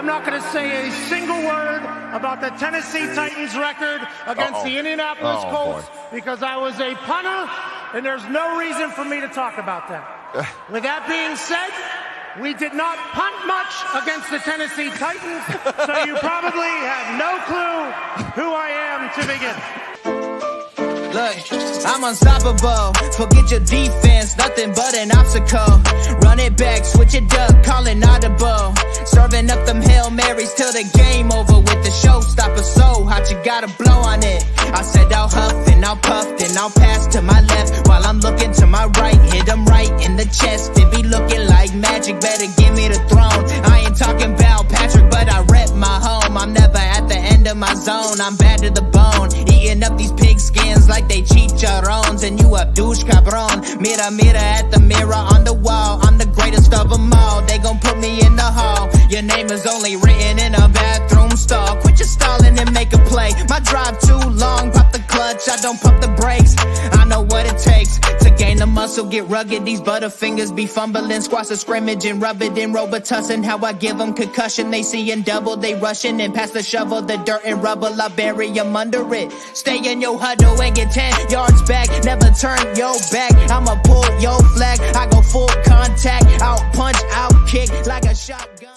I'm not going to say a single word about the Tennessee Titans record against the Indianapolis Colts because I was a punter, and there's no reason for me to talk about that. With that being said, we did not punt much against the Tennessee Titans, so you probably have no clue who I am to begin. Look, I'm unstoppable. Forget your defense, nothing but an obstacle. Run it back, switch it up, call it audible. Serving up them Hail Marys till the game over with the showstopper. So hot, you gotta blow on it. I said I'll huff and I'll puff, then I'll pass to my left while I'm looking to my right. Hit him right in the chest. It be looking like magic, better give me the throne. I ain't talking about Patrick, but I rep my home. I'm never at the end of my zone. I'm bad to the bone, eating up these pig skins like they chicharrones, and you a douche cabron. Mira, mira at the mirror on the wall. I'm the greatest of them all. They gon' put me in the hall. Your name is only written in a bathroom stall. Quit your stalling and make a play. My drive too long, pop the clutch, I don't pump the brakes. I know what it takes to gain the muscle, get rugged. These butterfingers be fumbling, squash a scrimmage and rub it in Robitussin. How I give them concussion, they seeing double, they rushing and pass the shovel, the dirt and rubble, I bury them under it. Stay in your huddle and get 10 yards back, never turn your back. I'ma pull your flag, I go full contact, out punch, out kick like a shotgun.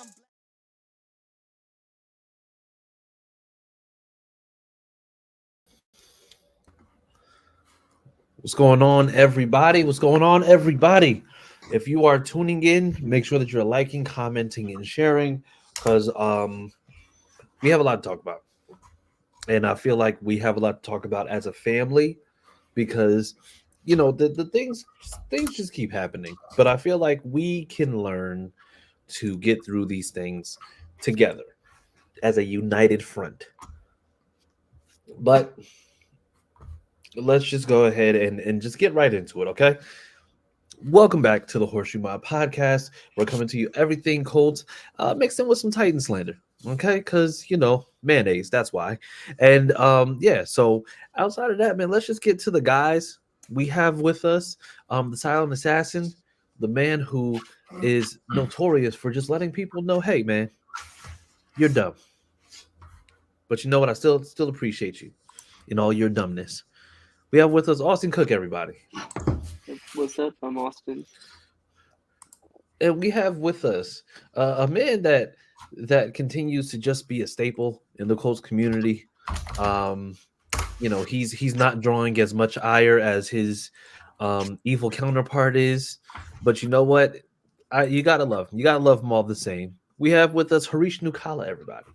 What's going on, everybody? What's going on, everybody? If you are tuning in, make sure that you're liking, commenting, and sharing, because we have a lot to talk about. And I feel like we have a lot to talk about as a family because, you know, the things just keep happening. But I feel like we can learn to get through these things together as a united front. But let's just go ahead and just get right into it, okay? Welcome back to the HorseShoe Mob Podcast. We're coming to you everything Colts, mixed in with some Titan slander, okay? Because, you know, mayonnaise, that's why. And, yeah, so outside of that, man, let's just get to the guys we have with us. The silent assassin, the man who is notorious for just letting people know, hey, man, you're dumb. But you know what? I still appreciate you in all your dumbness. We have with us Austin Cook, everybody. What's up? I'm Austin. And we have with us a man that continues to just be a staple in the Colts community. You know, he's not drawing as much ire as his evil counterpart is, but you know what? You gotta love him. You gotta love him all the same. We have with us Harish Nukala, everybody.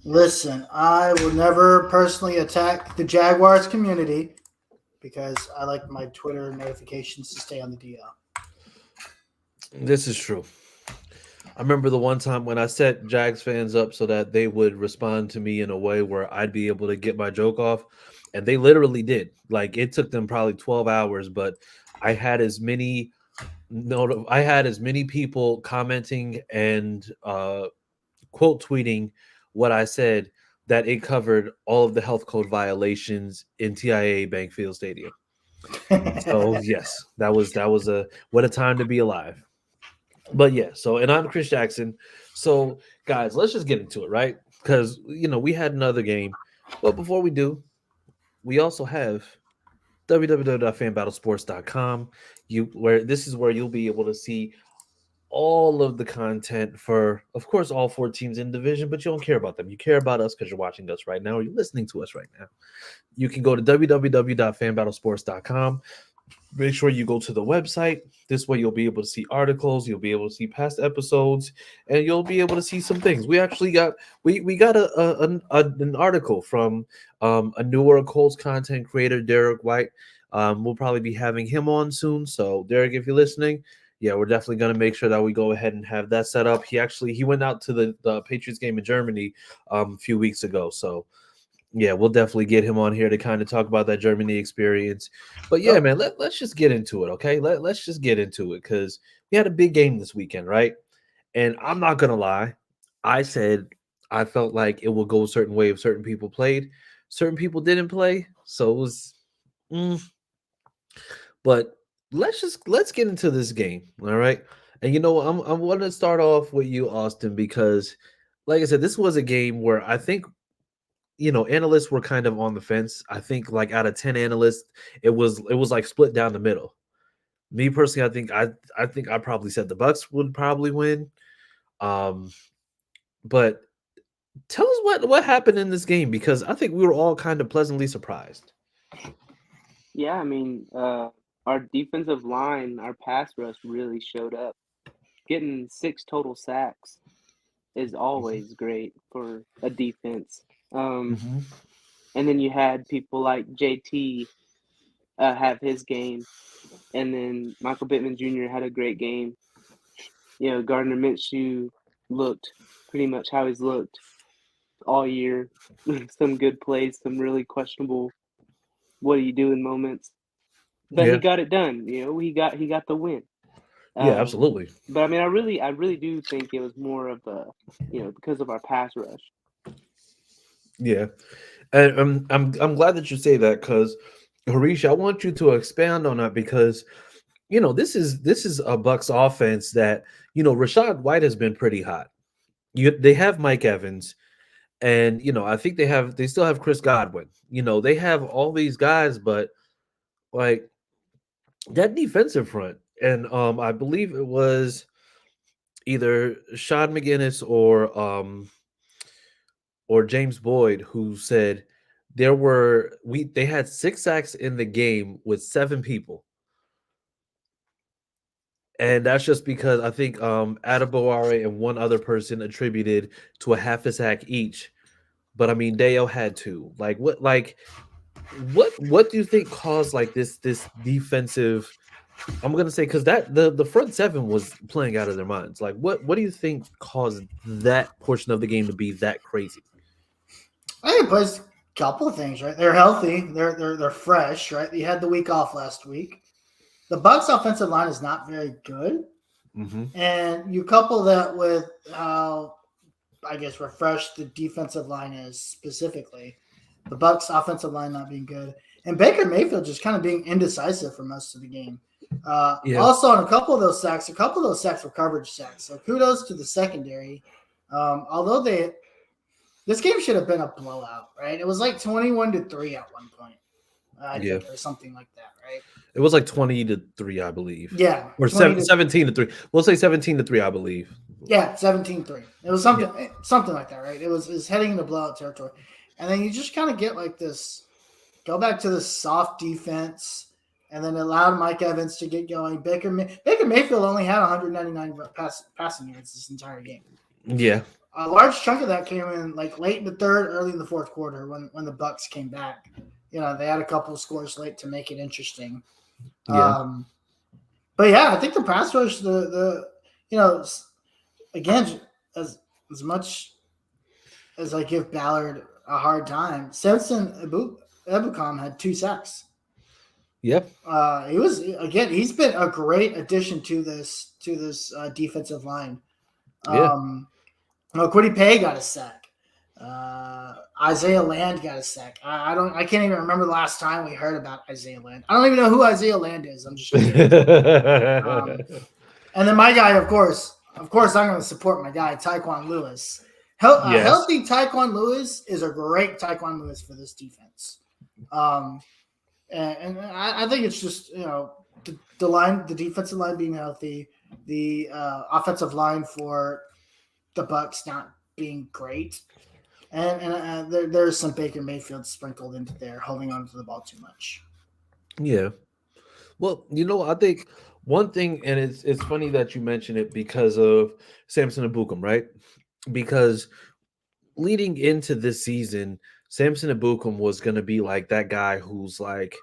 Listen, I will never personally attack the Jaguars community because I like my Twitter notifications to stay on the DL. This is true. I remember the one time when I set Jags fans up so that they would respond to me in a way where I'd be able to get my joke off, and they literally did. Like, it took them probably 12 hours, but I had as many people commenting and quote tweeting what I said that it covered all of the health code violations in TIAA Bank Field Stadium. So yes, that was what a time to be alive. But yeah, so, and I'm Chris Jackson. So guys, let's just get into it, right? Because, you know, we had another game, but before we do, we also have www.fanbattlesports.com. This is where you'll be able to see all of the content for, of course, all 4 teams in division, but you don't care about them. You care about us because you're watching us right now, or you're listening to us right now. You can go to www.fanbattlesports.com. Make sure you go to the website. This way you'll be able to see articles, you'll be able to see past episodes, and you'll be able to see some things. We actually got an article from a newer Colts content creator, Derek White. We'll probably be having him on soon. So Derek, if you're listening, yeah, we're definitely going to make sure that we go ahead and have that set up. He went out to the Patriots game in Germany a few weeks ago. So, yeah, we'll definitely get him on here to kind of talk about that Germany experience. But, yeah, man, let's just get into it, okay? Let's just get into it because we had a big game this weekend, right? And I'm not going to lie. I said I felt like it will go a certain way if certain people played. Certain people didn't play. So it was but let's get into this game, all right? And you know, I'm going to start off with you, Austin, because like I said, this was a game where I think, analysts were kind of on the fence. I think like out of 10 analysts, it was like split down the middle. Me personally, I think I probably said the Bucks would probably win. But tell us what happened in this game, because I think we were all kind of pleasantly surprised. Yeah, I mean, our defensive line, our pass rush really showed up. Getting 6 total sacks is always great for a defense. Mm-hmm. And then you had people like JT have his game, and then Michael Pittman Jr. had a great game. Gardner Minshew looked pretty much how he's looked all year. Some good plays, some really questionable what are you doing moments. But he got it done. He got the win. Yeah, absolutely. But I mean, I really do think it was more of because of our pass rush. Yeah, and I'm glad that you say that, because Harish, I want you to expand on that, because this is a Bucks offense that Rachaad White has been pretty hot. They have Mike Evans, and I think they still have Chris Godwin. They have all these guys, but like that defensive front, and I believe it was either Sean McGinnis or James Boyd who said they had 6 sacks in the game with 7 people. And that's just because I think Adebaware and one other person attributed to a half a sack each. But I mean, Deo had 2. What do you think caused like this defensive? I'm gonna say, because that the front 7 was playing out of their minds. Like, what do you think caused that portion of the game to be that crazy? I think it was a couple of things, right? They're healthy, they're fresh, right? You had the week off last week. The Bucks' offensive line is not very good, and you couple that with how, I guess, refreshed the defensive line is specifically. The Bucks' offensive line not being good, and Baker Mayfield just kind of being indecisive for most of the game. Also, on a couple of those sacks were coverage sacks. So kudos to the secondary. Although this game should have been a blowout, right? It was like 21-3 at one point. I think, or something like that, right? It was like 20-3, I believe. Yeah. Or 17-3. We'll say 17-3, I believe. Yeah, 17-3. It was something like that, right? It was heading into blowout territory. And then you just kind of get like this, go back to this soft defense, and then allowed Mike Evans to get going. Baker Mayfield only had 199 passing yards this entire game. Yeah. A large chunk of that came in like late in the third, early in the fourth quarter when the Bucks came back. They had a couple of scores late to make it interesting. Yeah. But yeah, I think the pass rush, again, as much as I give Ballard a hard time, Samson Ebukam had 2 sacks. Yep. He's been a great addition to this defensive line. Kwity Paye got a sack. Isaiah Land got a sack. I can't even remember the last time we heard about Isaiah Land. I don't even know who Isaiah Land is. I'm just kidding. And then my guy, of course, I'm going to support my guy, Tyquan Lewis. Healthy Tyquan Lewis is a great Tyquan Lewis for this defense. And I think it's just, the defensive line being healthy, the offensive line for the Bucks not being great. And there's some Baker Mayfield sprinkled into there, holding on to the ball too much. Yeah. Well, I think one thing, and it's funny that you mention it because of Samson Ebukam, right? Because leading into this season, Samson Ebukam was going to be like that guy who's like,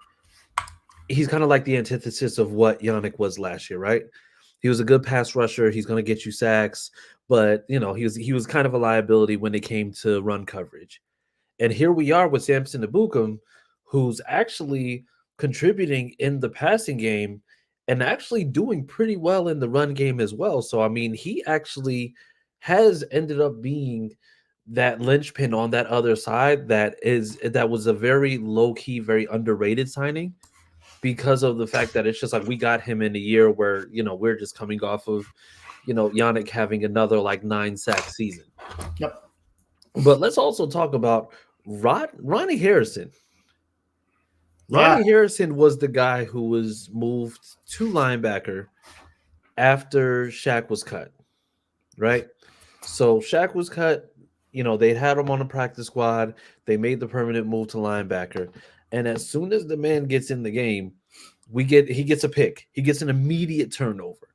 he's kind of like the antithesis of what Yannick was last year, right? He was a good pass rusher. He's going to get you sacks, but he was kind of a liability when it came to run coverage. And here we are with Samson Ebukam, who's actually contributing in the passing game and actually doing pretty well in the run game as well. So, I mean, he actually has ended up being that linchpin on that other side that was a very low-key, very underrated signing, because of the fact that it's just like we got him in a year where, we're just coming off of, Yannick having another like 9-sack season. Yep. But let's also talk about Ronnie Harrison. Yeah. Ronnie Harrison was the guy who was moved to linebacker after Shaq was cut, right? So Shaq was cut. They had him on the practice squad. They made the permanent move to linebacker. And as soon as the man gets in the game, he gets a pick. He gets an immediate turnover.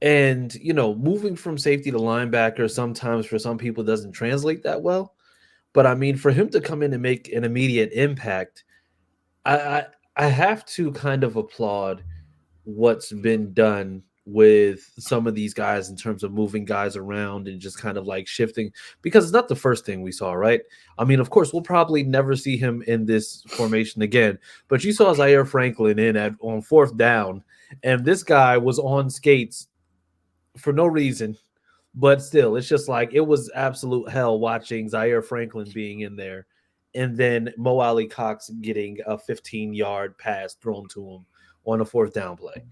And, moving from safety to linebacker sometimes for some people doesn't translate that well. But, I mean, for him to come in and make an immediate impact, I have to kind of applaud what's been done with some of these guys in terms of moving guys around and just kind of like shifting, because it's not the first thing we saw, right? I mean, of course, we'll probably never see him in this formation again, but you saw Zaire Franklin on 4th down, and this guy was on skates for no reason, but still, it's just like it was absolute hell watching Zaire Franklin being in there, and then Mo Alley Cox getting a 15-yard pass thrown to him on a 4th down play.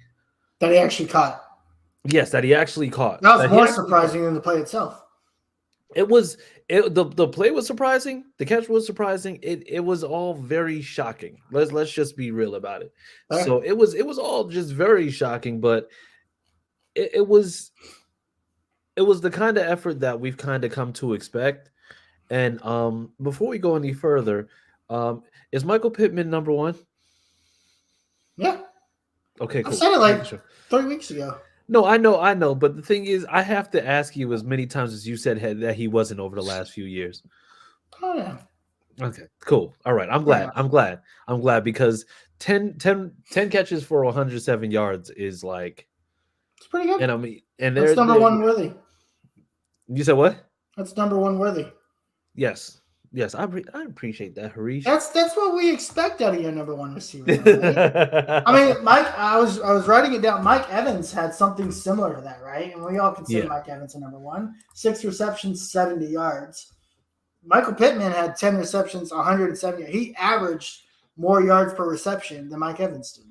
That he actually caught. Yes, that he actually caught. That was more surprising than the play itself. The play was surprising. The catch was surprising. It was all very shocking. Let's just be real about it. Okay. So it was all just very shocking, but it was the kind of effort that we've kind of come to expect. And before we go any further, is Michael Pittman number 1? Yeah. Okay, cool. I said it like 3 weeks ago. No, I know. But the thing is, I have to ask you as many times as you said that he wasn't over the last few years. Oh, yeah. Okay, cool. All right. I'm glad. I'm glad because 10 catches for 107 yards is like, it's pretty good. And I mean, and that's number 1 worthy. You said what? That's number 1 worthy. Yes. I appreciate that, Harish. That's what we expect out of your number 1 receiver. Right? I mean, Mike. I was writing it down. Mike Evans had something similar to that, right? And we all consider Mike Evans a number 1. 6 receptions, 70 yards. Michael Pittman had 10 receptions, 170. He averaged more yards per reception than Mike Evans did.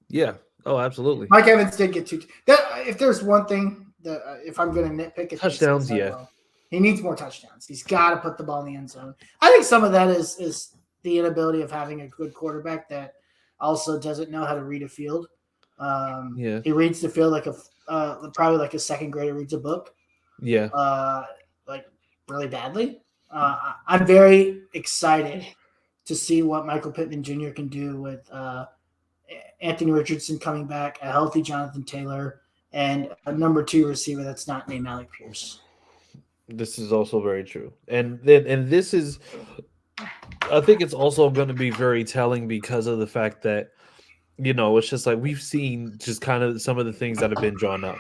Yeah. Oh, absolutely. Mike Evans did get 2. If there's one thing that if I'm going to nitpick, it's touchdowns. Yeah. He needs more touchdowns. He's got to put the ball in the end zone. I think some of that is the inability of having a good quarterback that also doesn't know how to read a field. He reads the field like probably like a second grader reads a book. Yeah. Like really badly. I'm very excited to see what Michael Pittman Jr. can do with Anthony Richardson coming back, a healthy Jonathan Taylor, and a number 2 receiver that's not named Alec Pierce. This is also very true. And this is, I think it's also going to be very telling because of the fact that, it's just like we've seen just kind of some of the things that have been drawn up.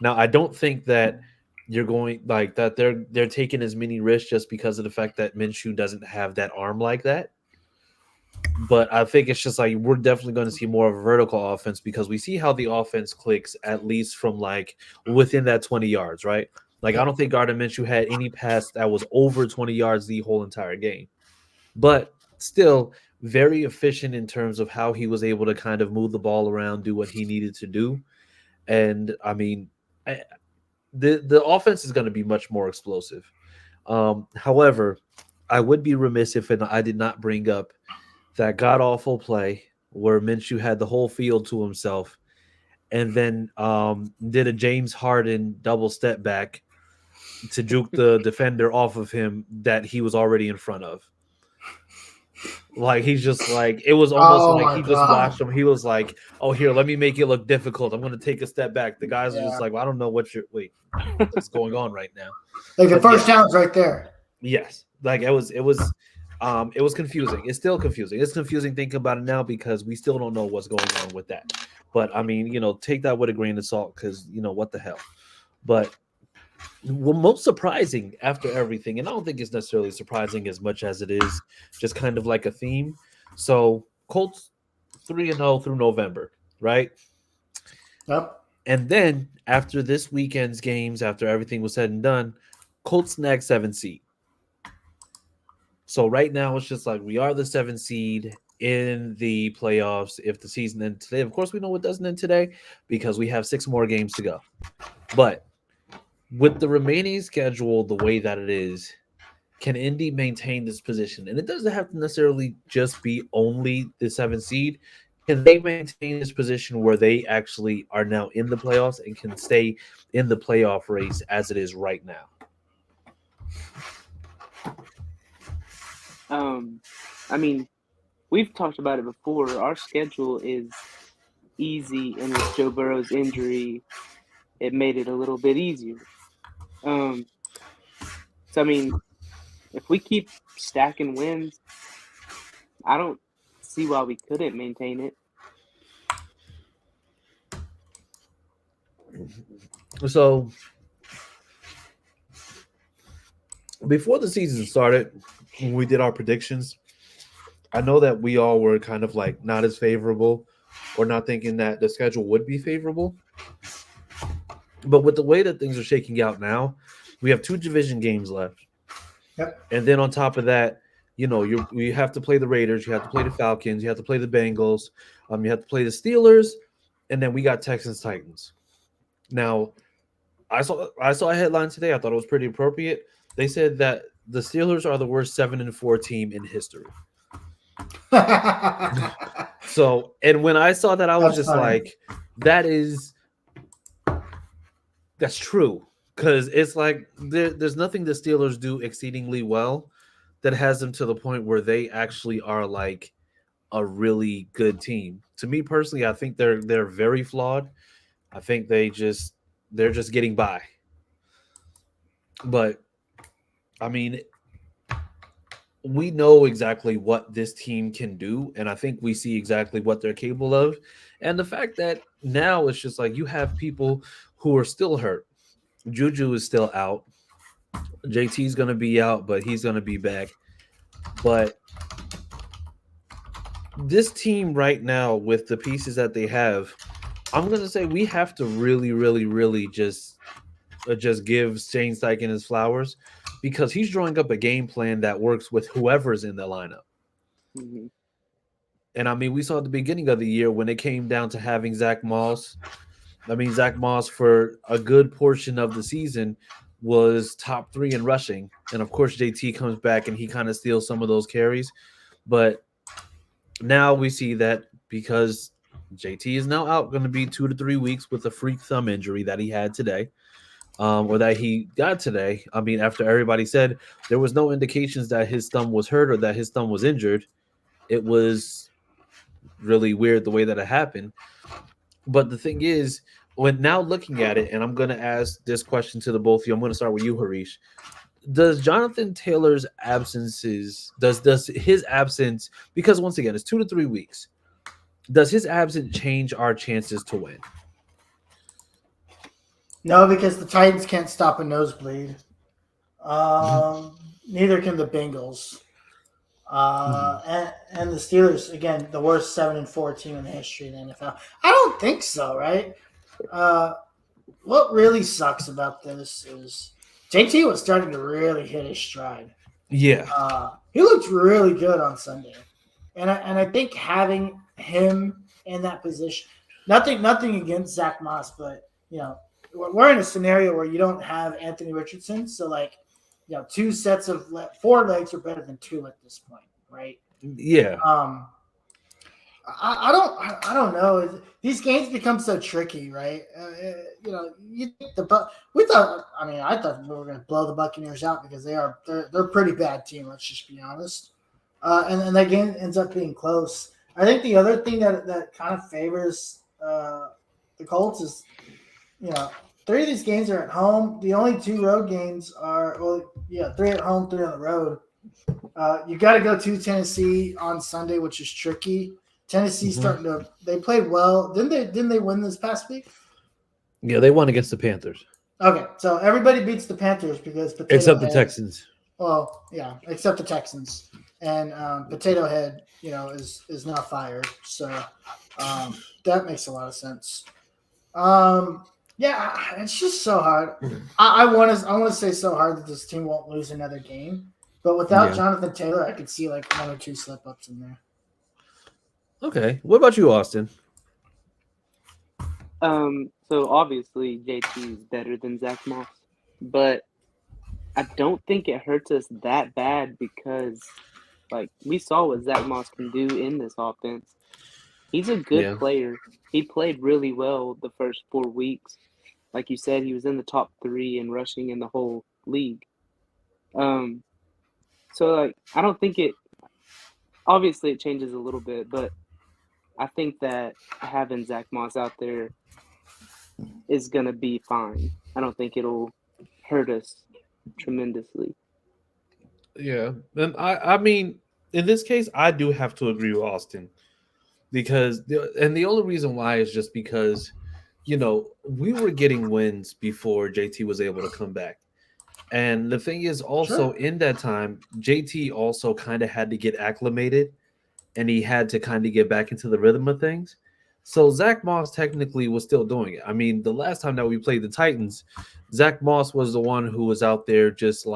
Now, I don't think that you're going like that. They're taking as many risks just because of the fact that Minshew doesn't have that arm like that. But I think it's just like we're definitely going to see more of a vertical offense because we see how the offense clicks at least from like within that 20 yards, right? Like, I don't think Gardner Minshew had any pass that was over 20 yards the whole entire game. But still very efficient in terms of how he was able to kind of move the ball around, do what he needed to do. And, I mean, the offense is going to be much more explosive. However, I would be remiss if I did not bring up that god-awful play where Minshew had the whole field to himself and then did a James Harden double step back to juke the defender off of him that he was already in front of. Like, he's just like, it was almost like he just watched him. He was like, oh, here, let me make it look difficult. I'm going to take a step back. The guys are just like, well, I don't know what's going on right now. Like the first down's right there. Yes. Like it was confusing. It's still confusing. It's confusing thinking about it now because we still don't know what's going on with that. But I mean, take that with a grain of salt because what the hell. But most surprising after everything, and I don't think it's necessarily surprising as much as it is just kind of like a theme. So Colts 3-0 through November, right? Yep. And then after this weekend's games, after everything was said and done, Colts snag 7th seed. So right now it's just like we are the 7th seed in the playoffs. If the season ends today, of course we know it doesn't end today because we have 6 more games to go. But with the remaining schedule the way that it is, can Indy maintain this position? And it doesn't have to necessarily just be only the 7th seed. Can they maintain this position where they actually are now in the playoffs and can stay in the playoff race as it is right now? I mean, we've talked about it before. Our schedule is easy, and with Joe Burrow's injury, it made it a little bit easier. So, I mean, if we keep stacking wins, I don't see why we couldn't maintain it. So, before the season started, when we did our predictions, I know that we all were kind of like not as favorable or not thinking that the schedule would be favorable. But with the way that things are shaking out now, we have 2 division games left. Yep. And then on top of that, you have to play the Raiders, you have to play the Falcons, you have to play the Bengals, you have to play the Steelers, and then we got Texans Titans. Now, I saw a headline today. I thought it was pretty appropriate. They said that the Steelers are the worst 7-4 team in history. So, and when I saw that, I was just like, that's true. Because it's like there's nothing the Steelers do exceedingly well that has them to the point where they actually are like a really good team. To me personally, I think they're very flawed. I think they're just getting by. But I mean, we know exactly what this team can do, and I think we see exactly what they're capable of. And the fact that now it's just like you have people who are still hurt. Juju is still out. JT's going to be out, but he's going to be back. But this team right now, with the pieces that they have, I'm going to say we have to really, really, really just give Shane Steichen his flowers, because he's drawing up a game plan that works with whoever's in the lineup. Mm-hmm. And I mean, we saw at the beginning of the year when it came down to having Zach Moss. I mean, Zach Moss for a good portion of the season was top 3 in rushing. And of course, JT comes back and he kind of steals some of those carries. But now we see that because JT is now out, going to be 2 to 3 weeks with a freak thumb injury that he had today. Or that he got today. I mean, after everybody said there was no indications that his thumb was hurt or that his thumb was injured, it was really weird the way that it happened. But the thing is, when now looking at it, and I'm going to ask this question to the both of you. I'm going to start with you, Harish. Does Jonathan Taylor's absences, does his absence, because once again, it's 2 to 3 weeks, does his absence change our chances to win? No, because the Titans can't stop a nosebleed. Neither can the Bengals. And the Steelers, again, the worst 7-4 team in the history of the NFL. I don't think so, right? What really sucks about this is JT was starting to really hit his stride. Yeah. He looked really good on Sunday. And I think having him in that position, nothing against Zach Moss, but, we're in a scenario where you don't have Anthony Richardson. So, 2 sets of 4 legs are better than 2 at this point, right? Yeah. I don't know. These games become so tricky, right? You think I thought we were going to blow the Buccaneers out because they're a pretty bad team. Let's just be honest. And that game ends up being close. I think the other thing that kind of favors the Colts is, 3 of these games are at home. The only 2 road games are 3 at home, 3 on the road. You got to go to Tennessee on Sunday, which is tricky. Tennessee's they played well. Didn't they win this past week? Yeah, they won against the Panthers. Okay, so everybody beats the Panthers because except the Texans. Well, yeah, except the Texans. And Potato Head, is now fired. So that makes a lot of sense. Yeah, it's just so hard. I want to say so hard that this team won't lose another game. But without Jonathan Taylor, I could see 1 or 2 slip-ups in there. Okay. What about you, Austin? So obviously JT is better than Zach Moss. but I don't think it hurts us that bad because, like, we saw what Zach Moss can do in this offense. He's a good player. He played really well the first 4 weeks. Like you said, he was in the top 3 in rushing in the whole league. So, like, I don't think it – obviously it changes a little bit, but I think that having Zach Moss out there is going to be fine. I don't think it'll hurt us tremendously. Yeah. And I mean, in this case, I do have to agree with Austin because the only reason why is just because, you know, we were getting wins before JT was able to come back. And the thing is also in that time, JT also kind of had to get acclimated and he had to kind of get back into the rhythm of things. So Zach Moss technically was still doing it. I mean, the last time that we played the Titans, Zach Moss was the one who was out there just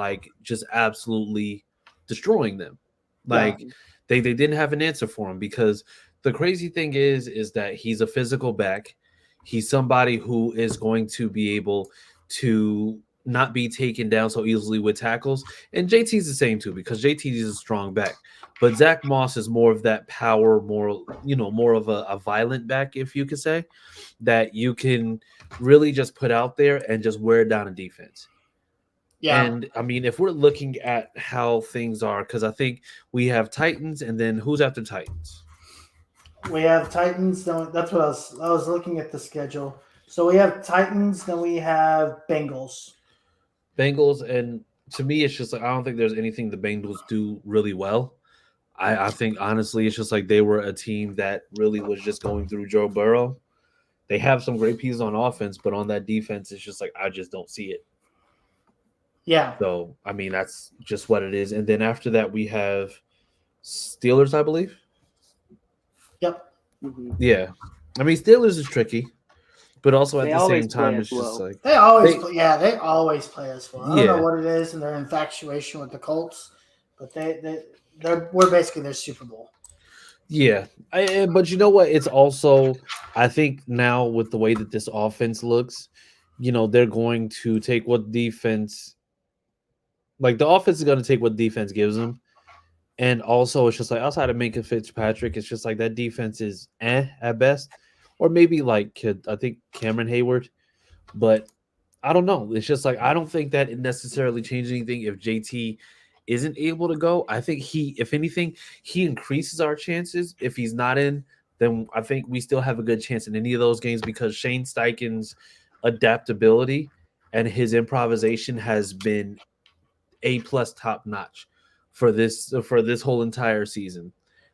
absolutely destroying them. Like they didn't have an answer for him because the crazy thing is that he's a physical back. He's somebody who is going to be able to not be taken down so easily with tackles. And JT's the same too, because JT is a strong back. But Zach Moss is more of that power, more of a violent back, if you could say, that you can really just put out there and just wear down a defense. Yeah. And I mean, if we're looking at how things are, because I think we have Titans, and then who's after Titans? We have Titans. That's what I was looking at the schedule. So we have Titans, then we have Bengals. And to me, it's just like I don't think there's anything the Bengals do really well. I think honestly, it's just like they were a team that really was just going through Joe Burrow. They have some great pieces on offense, but on that defense, it's just like I just don't see it. Yeah. So I mean, that's just what it is. And then after that, we have Steelers, I believe. Yep. Mm-hmm. Yeah. I mean, Steelers is tricky. But also at the same time, it's just like they always play us well. I don't know what it is in their infatuation with the Colts, but we're basically their Super Bowl. Yeah, but you know what? It's also I think now with the way that this offense looks, you know, they're going to take what defense, like the offense is going to take what defense gives them, and also it's just like outside of Minka Fitzpatrick, it's just like that defense is at best. Or maybe like I think Cameron Hayward, but I don't know. It's just like I don't think that it necessarily changes anything if JT isn't able to go. I think if anything, he increases our chances. If he's not in, then I think we still have a good chance in any of those games because Shane Steichen's adaptability and his improvisation has been A+ top notch for this whole entire season.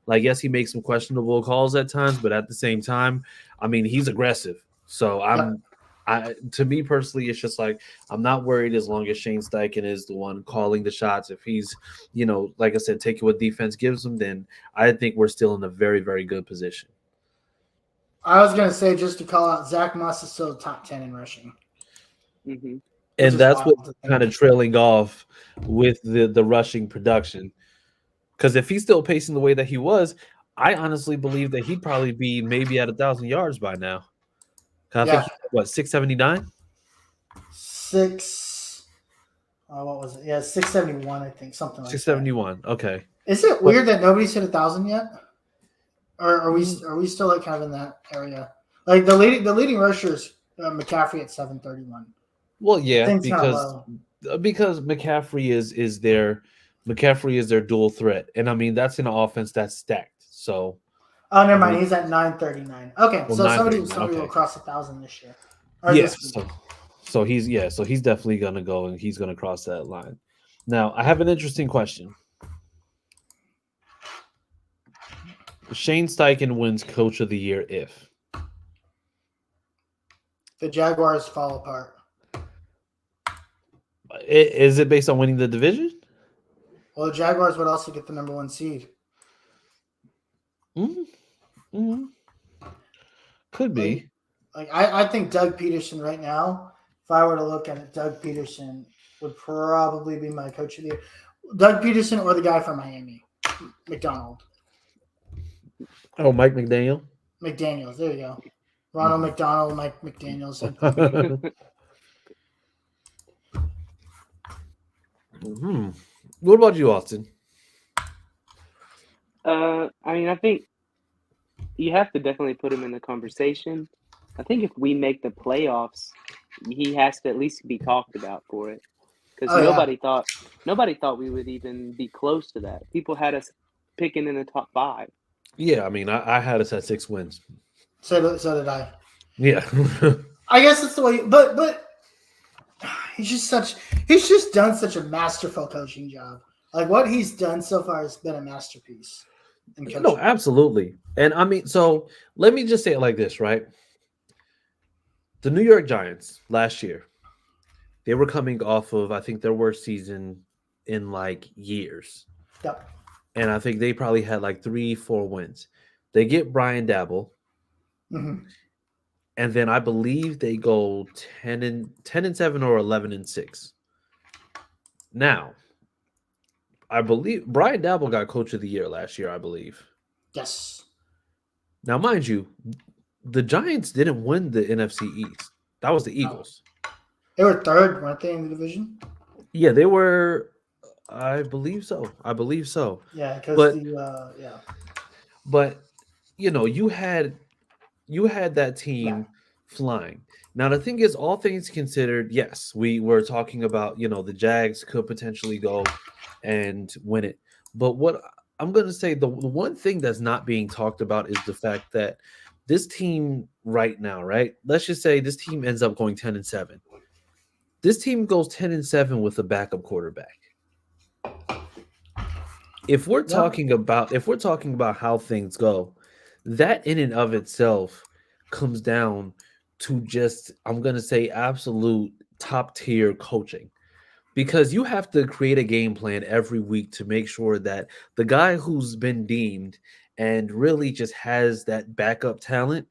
Like, yes, he makes some questionable calls at times, but at the same time, I mean, he's aggressive. So to me personally, it's just like I'm not worried as long as Shane Steichen is the one calling the shots. If he's, you know, like I said, taking what defense gives him, then I think we're still in a very, very good position. I was going to say, just to call out, Zach Moss is still top 10 in rushing. Mm-hmm. And that's what's kind of trailing off with the rushing production. Because if he's still pacing the way that he was, I honestly believe that he'd probably be maybe at 1,000 yards by now. I think what 679? What was it? Yeah, 671. I think something like 671. That. Okay. Is it weird that nobody's hit 1,000 yet? Or are we still like kind of in that area? Like the leading rusher is McCaffrey at 731. Well, yeah, because McCaffrey is their dual threat, and I mean that's an offense that's stacked. So, never mind. He's at 939. Okay, well, so somebody will cross 1,000 this year. Yes. So he's definitely gonna go and he's gonna cross that line. Now, I have an interesting question. Shane Steichen wins Coach of the Year if the Jaguars fall apart. Is it based on winning the division? Well, the Jaguars would also get the number 1 seed. Mm-hmm. Could be. Like I think Doug Peterson right now, if I were to look at it, Doug Peterson would probably be my coach of the year. Doug Peterson or the guy from Miami, McDonald. Oh, Mike McDaniel? McDaniels, there you go. Ronald McDonald, Mike McDaniels. What about you, Austin? I mean, I think you have to definitely put him in the conversation. I think if we make the playoffs, he has to at least be talked about for it, because nobody thought we would even be close to that. People had us picking in the top 5. Yeah, I mean, I had us at 6 wins. So did I. Yeah. I guess that's the way. But he's just done such a masterful coaching job. Like what he's done so far has been a masterpiece. No, absolutely. And I mean, so let me just say it like this, right? The New York Giants last year, they were coming off of, I think, their worst season in like years. Yep. And I think they probably had like 3-4 wins. They get Brian Dabble. Mm-hmm. And then I believe they go 10-7 or 11-6. Now, I believe Brian Dabble got Coach of the Year last year, I believe. Yes. Now, mind you, the Giants didn't win the NFC East. That was the Eagles. They were 3rd, weren't they, in the division? Yeah, they were. I believe so. Yeah, because But you know, you had that team flying. Now the thing is, all things considered, yes, we were talking about, you know, the Jags could potentially go and win it. But what I'm going to say, the one thing that's not being talked about is the fact that this team right now, right? Let's just say this team ends up going 10-7. This team goes 10-7 with a backup quarterback. If we're talking about how things go, that in and of itself comes down to just, I'm going to say, absolute top tier coaching, because you have to create a game plan every week to make sure that the guy who's been deemed and really just has that backup talent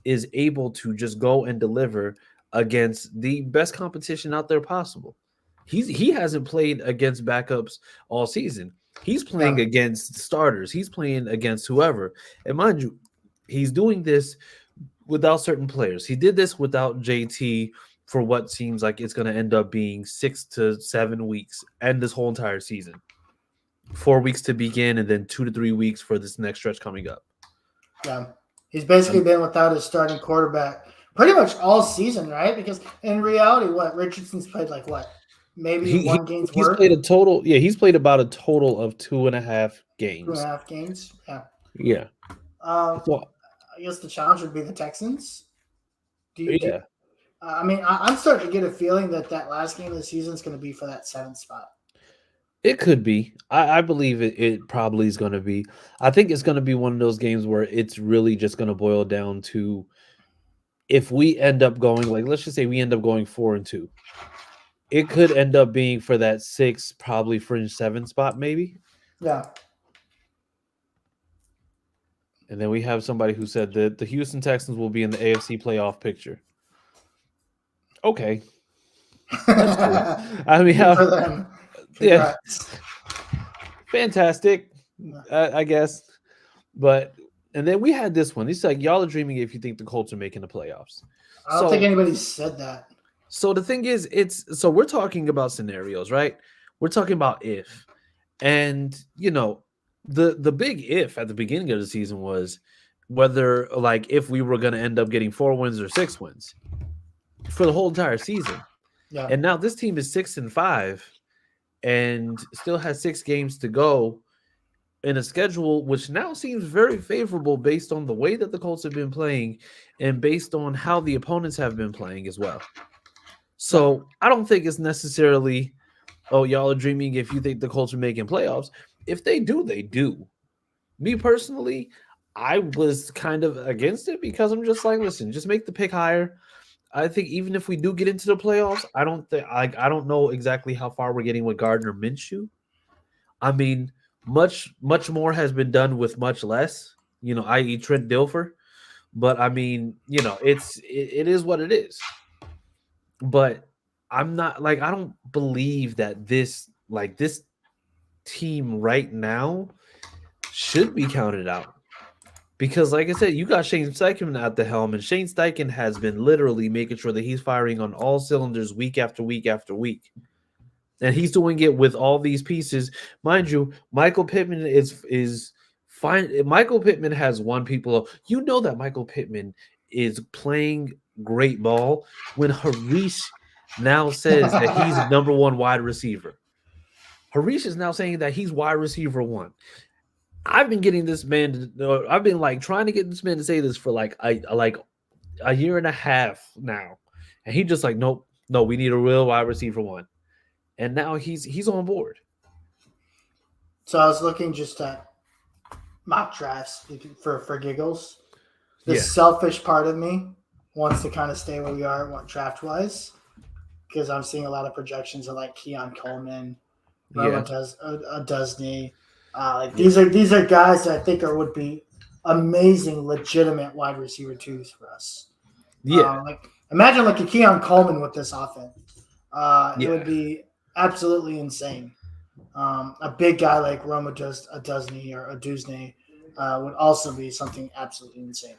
is able to just go and deliver against the best competition out there possible. He hasn't played against backups all season. He's playing against starters. He's playing against whoever. And mind you, he's doing this without certain players. He did this without JT for what seems like it's going to end up being 6 to 7 weeks and this whole entire season. 4 weeks to begin and then 2 to 3 weeks for this next stretch coming up. Yeah. He's basically been without his starting quarterback pretty much all season, right? Because in reality, Richardson's played like what? Maybe one game's worth? He's played about a total of 2.5 games. 2.5 games? Yeah. Yeah. I guess the challenge would be the Texans. I mean, I'm starting to get a feeling that last game of the season is going to be for that 7th spot. It could be. I believe it probably is going to be. I think it's going to be one of those games where it's really just going to boil down to, if we end up going, like, let's just say we end up going 4-2. It could end up being for that 6, probably fringe 7 spot, maybe. Yeah. And then we have somebody who said that the Houston Texans will be in the AFC playoff picture. Okay. That's cool. I mean, yeah. Fantastic, I guess. But, and then we had this one. He's like, y'all are dreaming if you think the Colts are making the playoffs. I don't think anybody said that. So the thing is, so we're talking about scenarios, right? We're talking about if. And, you know, the big if at the beginning of the season was whether, like, if we were going to end up getting 4 wins or 6 wins for the whole entire season. Yeah. And now this team is 6-5 and still has 6 games to go in a schedule which now seems very favorable based on the way that the Colts have been playing and based on how the opponents have been playing as well. So I don't think it's necessarily, oh, y'all are dreaming if you think the Colts are making playoffs. If they do, they do. Me personally, I was kind of against it because I'm just like, listen, just make the pick higher. I think even if we do get into the playoffs, I don't know exactly how far we're getting with Gardner Minshew. I mean, much more has been done with much less, you know, i.e. Trent Dilfer. But I mean, you know, it is what it is. But I'm not, like, I don't believe that this team right now should be counted out. Because, like I said, you got Shane Steichen at the helm, and Shane Steichen has been literally making sure that he's firing on all cylinders week after week after week. And he's doing it with all these pieces. Mind you, Michael Pittman is fine. Michael Pittman has won people. You know that Michael Pittman is playing great ball when Harish now says that he's number one wide receiver. Harish is now saying that he's wide receiver one. I've been getting this man I've been like trying to get this man to say this for like a year and a half now. And he just like, nope, no, we need a real wide receiver one. And now he's on board. So I was looking just at mock drafts for giggles. The selfish part of me wants to kind of stay where we are draft wise, because I'm seeing a lot of projections of like Keon Coleman, Dusney. These are guys that I think would be amazing, legitimate wide receiver twos for us. Yeah, imagine like a Keon Coleman with this offense. It would be absolutely insane. A big guy like Roma Dusney or a Dusney would also be something absolutely insane.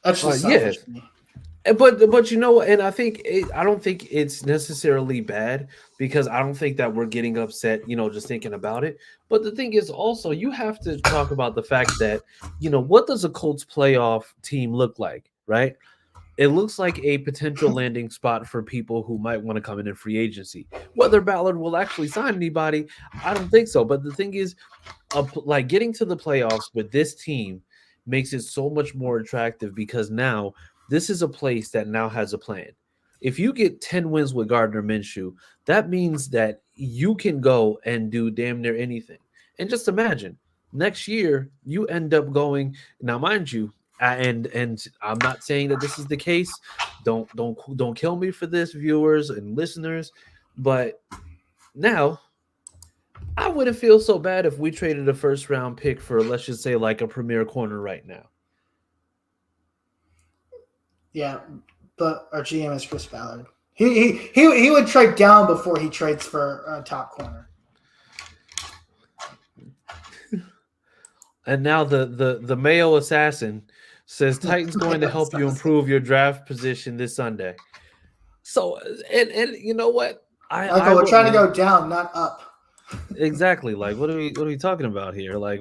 That's just selfish to me. But you know, and I don't think it's necessarily bad, because I don't think that we're getting upset, just thinking about it. But the thing is also, you have to talk about the fact that, what does a Colts playoff team look like, right? It looks like a potential landing spot for people who might want to come in free agency. Whether Ballard will actually sign anybody, I don't think so. But the thing is, getting to the playoffs with this team makes it so much more attractive, because now this is a place that now has a plan. If you get 10 wins with Gardner Minshew, that means that you can go and do damn near anything. And just imagine, next year you end up going, now mind you, and I'm not saying that this is the case. Don't kill me for this, viewers and listeners, but now I wouldn't feel so bad if we traded a first round pick for, let's just say, like a premier corner right now. Yeah, but our GM is Chris Ballard. He would trade down before he trades for a top corner. And now the Mayo assassin says Titans going to help you improve your draft position this Sunday. So and you know what? We're trying to go down, not up. Exactly. Like, what are we talking about here? Like,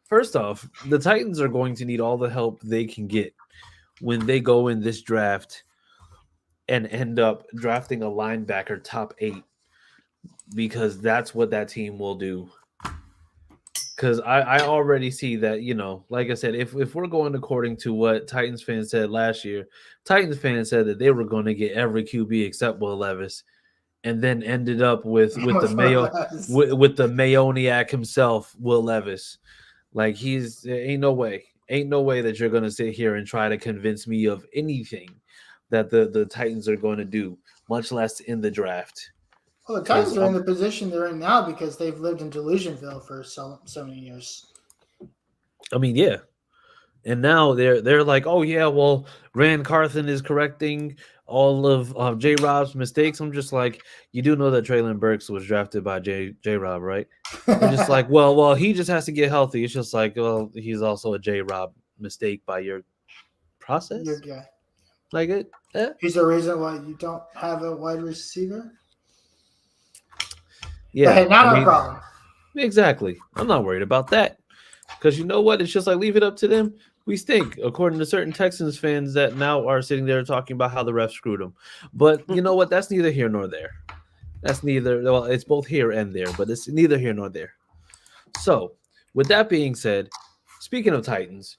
first off, the Titans are going to need all the help they can get when they go in this draft and end up drafting a linebacker top 8, because that's what that team will do. Because I already see that, like I said, if we're going according to what Titans fans said last year, Titans fans said that they were going to get every QB except Will Levis, and then ended up with the Mayoniac himself, Will Levis. Like, ain't no way that you're going to sit here and try to convince me of anything that the Titans are going to do, much less in the draft. Well, the Titans are in the position they're in now because they've lived in Delusionville for so many years. I mean, yeah. And now they're like, oh, yeah, well, Rand Carthen is correcting all of J-Rob's mistakes. I'm just like, you do know that Traylon Burks was drafted by J-Rob, right? I'm just like, well, he just has to get healthy. It's just like, well, he's also a J-Rob mistake by your process. Yeah. Like it. Yeah. He's the reason why you don't have a wide receiver. Yeah. But hey, not a problem. Exactly. I'm not worried about that. Because you know what? It's just like, leave it up to them. We stink, according to certain Texans fans that now are sitting there talking about how the refs screwed them. But you know what? That's neither here nor there. It's both here and there, but it's neither here nor there. So, with that being said, speaking of Titans,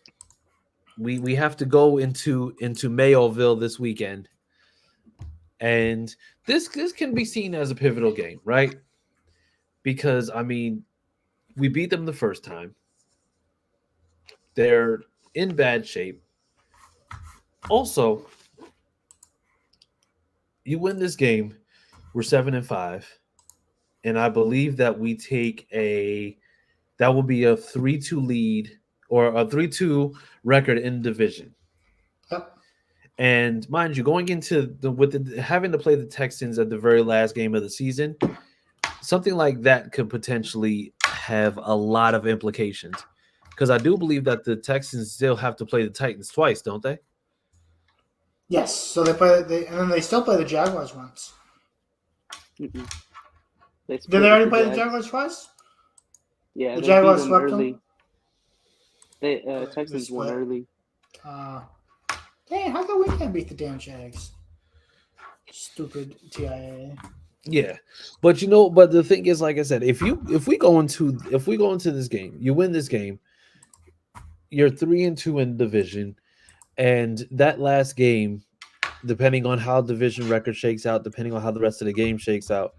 we have to go into Mayoville this weekend. And this can be seen as a pivotal game, right? Because, I mean, we beat them the first time. They're in bad shape. Also, you win this game, we're 7-5, and I believe that we take that will be a 3-2 lead or a 3-2 record in division. Yep. And mind you, going into having to play the Texans at the very last game of the season, something like that could potentially have a lot of implications. Because I do believe that the Texans still have to play the Titans twice, don't they? Yes. So and then they still play the Jaguars once. Mm-mm. Did they already play the Jags. Jaguars twice? Yeah, the they Jaguars beat them swept early. them. Texans won early. Dang, how come we can't beat the damn Jags? Stupid TIA. Yeah, but the thing is, like I said, if we go into this game, you win this game, you're 3-2 in division, and that last game, depending on how division record shakes out, depending on how the rest of the game shakes out,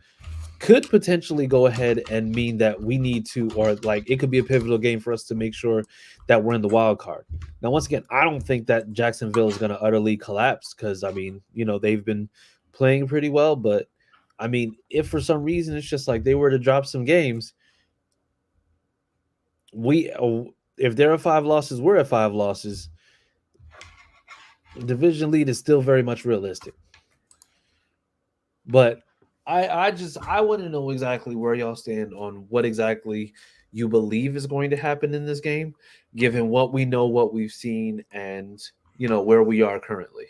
could potentially go ahead and mean that we need to, or like it could be a pivotal game for us to make sure that we're in the wild card. Now, once again, I don't think that Jacksonville is going to utterly collapse because, I mean, they've been playing pretty well, but I mean, if for some reason it's just like they were to drop some games, if they're at 5 losses, we're at 5 losses. Division lead is still very much realistic. But I want to know exactly where y'all stand on what exactly you believe is going to happen in this game, given what we know, what we've seen, and where we are currently.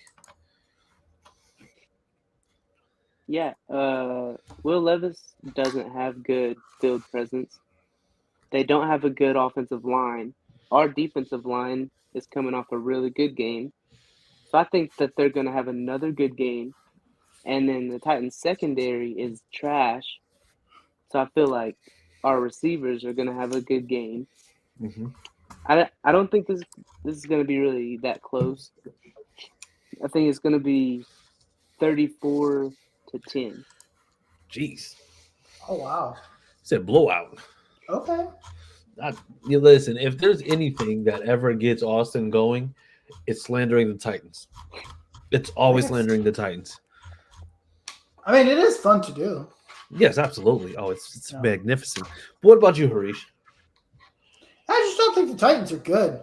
Yeah, Will Levis doesn't have good field presence. They don't have a good offensive line. Our defensive line is coming off a really good game. So I think that they're going to have another good game. And then the Titans secondary is trash. So I feel like our receivers are going to have a good game. Mm-hmm. I don't think this is going to be really that close. I think it's going to be 34-10. Jeez. Oh, wow. Said blowout. Okay. You listen, if there's anything that ever gets Austin going, it's slandering the Titans. It's always slandering the Titans. I mean, it is fun to do. Yes, absolutely. Oh, it's magnificent. But what about you, Harish? I just don't think the Titans are good.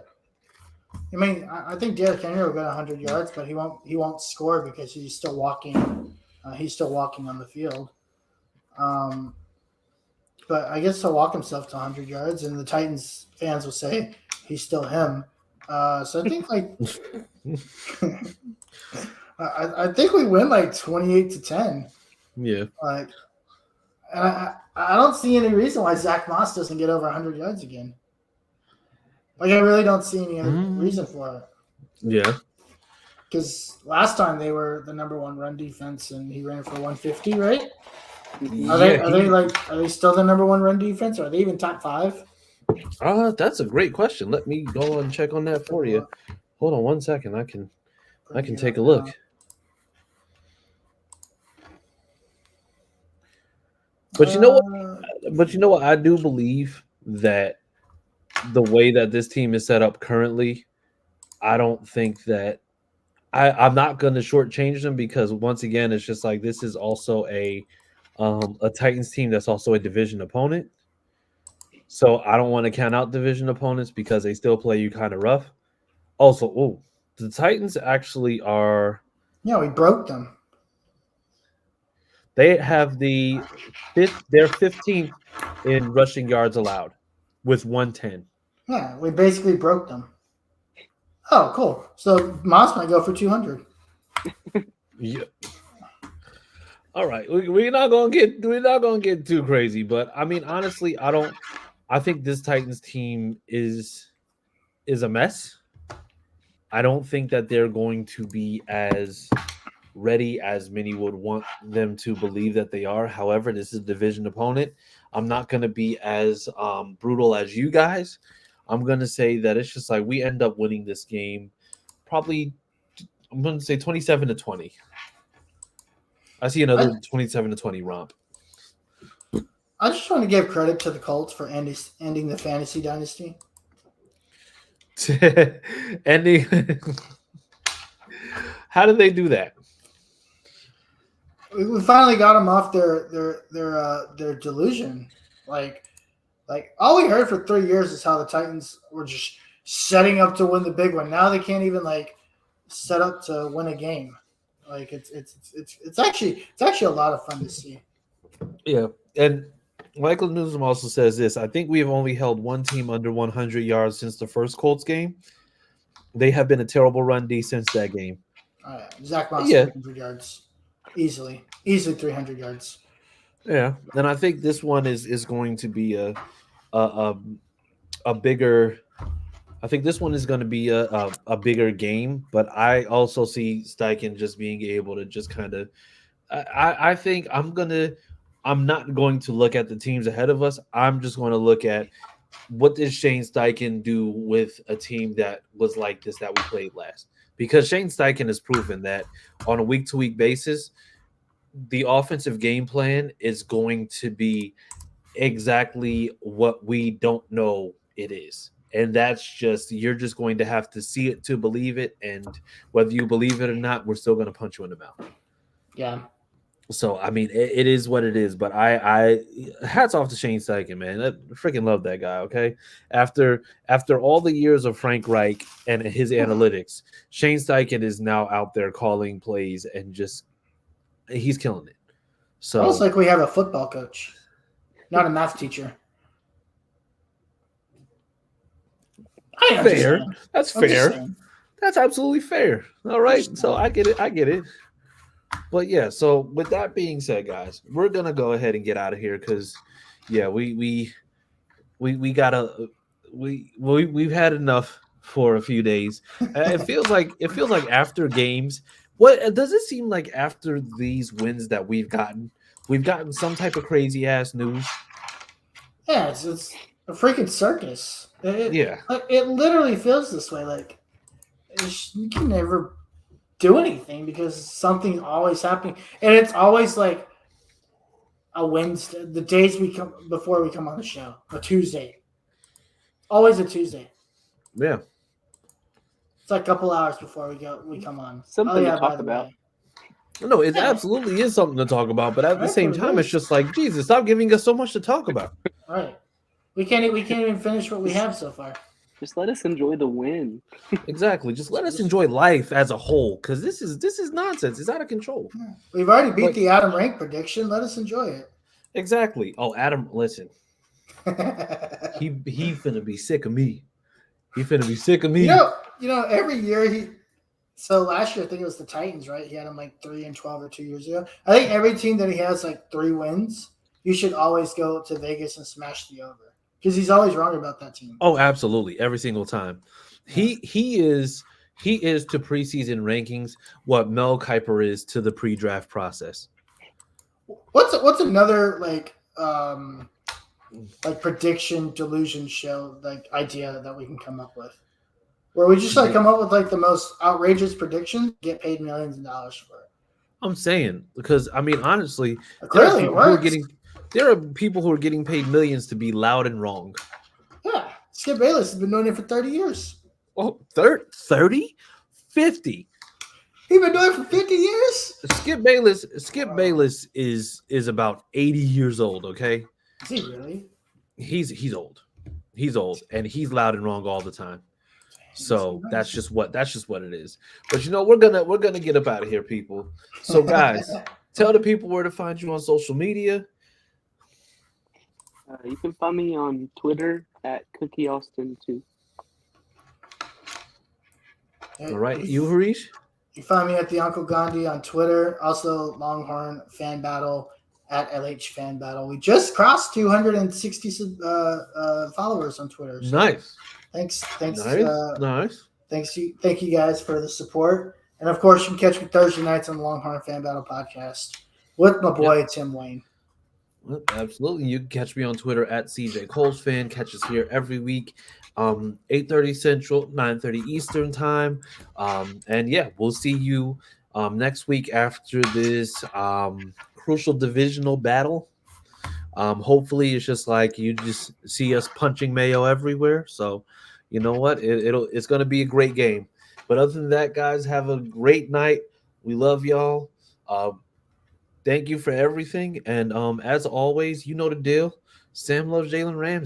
I mean, I think Derrick Henry will get 100 yards, but he won't score because he's still walking. He's still walking on the field. But I guess he'll walk himself to 100 yards, and the Titans fans will say he's still him. So I think I think we win 28-10. Yeah. And I don't see any reason why Zach Moss doesn't get over 100 yards again. I really don't see any other reason for it. Yeah. Because last time they were the number 1 run defense, and he ran for 150, right? Are they still the number 1 run defense? Or are they even top 5? That's a great question. Let me go and check on that for you. Hold on one second. I can take a look. But you know what? I do believe that the way that this team is set up currently, I don't think that I'm not going to shortchange them because once again, it's just like this is also a Titans team that's also a division opponent. So I don't want to count out division opponents because they still play you kind of rough. Also, the Titans actually are. Yeah, we broke them. They have they're 15th in rushing yards allowed with 110. Yeah, we basically broke them. Oh, cool. So Moss might go for 200. Yeah. All right, we're not gonna get too crazy, but I mean, honestly, I think this Titans team is a mess. I don't think that they're going to be as ready as many would want them to believe that they are. However, this is a division opponent. I'm not going to be as brutal as you guys. I'm going to say that it's just like we end up winning this game probably, I'm going to say 27-20. I see another 27-20 romp. I just want to give credit to the Colts for ending the fantasy dynasty. Ending. How did they do that? We finally got them off their delusion. Like all we heard for 3 years is how the Titans were just setting up to win the big one. Now they can't even set up to win a game. It's actually a lot of fun to see. Yeah, and Michael Newsom also says this. I think we have only held one team under 100 yards since the first Colts game. They have been a terrible run D since that game. Oh, yeah. Zach Moss, Yeah. 300 yards. Easily 300 yards. Yeah. And I think this one is going to be a bigger. I think this one is going to be a bigger game, but I also see Steichen just being able to just kind of. I think I'm not going to look at the teams ahead of us. I'm just going to look at what did Shane Steichen do with a team that was like this that we played last. Because Shane Steichen has proven that on a week-to-week basis, the offensive game plan is going to be exactly what we don't know it is. And that's just, you're just going to have to see it to believe it. And whether you believe it or not, we're still going to punch you in the mouth. Yeah. So, I mean, it is what it is. But I hats off to Shane Steichen, man. I freaking love that guy, okay? After all the years of Frank Reich and his analytics, Shane Steichen is now out there calling plays and just, he's killing it. So Almost like we have a football coach, not a math teacher. Fair. That's fair. That's absolutely fair. All right. So I get it. But yeah, so with that being said, guys, we're gonna go ahead and get out of here because yeah, we've had enough for a few days. It feels like after games, what does it seem like after these wins that we've gotten some type of crazy ass news? Yeah, it's a freaking circus. Yeah. It literally feels this way. Like you can never do anything because something's always happening, and it's always like a Wednesday. The days before we come on the show, a Tuesday. Always a Tuesday. Yeah. It's like a couple hours before we come on. Something to talk about. No, it absolutely is something to talk about, but at the same time, it's just like, Jesus, stop giving us so much to talk about. Right. We can't even finish what we have so far. Just let us enjoy the win. Exactly. Just let us enjoy life as a whole, because this is nonsense. It's out of control. We've already beat the Adam Rank prediction. Let us enjoy it. Exactly. Oh, Adam, listen. he finna be sick of me. He finna be sick of me. You know, every year so last year I think it was the Titans, right? He had them like 3-12 or 2 years ago. I think every team that he has like 3 wins, you should always go to Vegas and smash the over. Because he's always wrong about that team. Oh, absolutely. Every single time. He is to preseason rankings what Mel Kiper is to the pre-draft process. What's another like prediction delusion show like idea that we can come up with? Where we just like come up with like the most outrageous predictions, get paid millions of dollars for it. I'm saying, because I mean honestly, clearly it works. There are people who are getting paid millions to be loud and wrong. Yeah. Skip Bayless has been doing it for 30 years. Oh, 30? 50. He's been doing it for 50 years? Skip Bayless is about 80 years old, okay? Is he really? He's old. He's old, and he's loud and wrong all the time. So that's just what it is. But we're gonna get up out of here, people. So guys, tell the people where to find you on social media. You can find me on Twitter at CookieAustin2. All right, you, Harish? You find me at the Uncle Gandhi on Twitter. Also, Longhorn Fan Battle at LH Fan Battle. We just crossed 260 followers on Twitter. So nice. Thanks. Nice. Thank you guys for the support. And of course, you can catch me Thursday nights on the Longhorn Fan Battle podcast with my boy Tim Wayne. Well, absolutely. You can catch me on Twitter at CJ Colts Fan. Catch us here every week, 8:30 Central, 9:30 Eastern time. And yeah, we'll see you next week after this crucial divisional battle. Hopefully, it's just like you just see us punching Mayo everywhere. So, you know what? It's going to be a great game. But other than that, guys, have a great night. We love y'all. Thank you for everything. And as always, you know the deal. Sam loves Jalen Ramsey.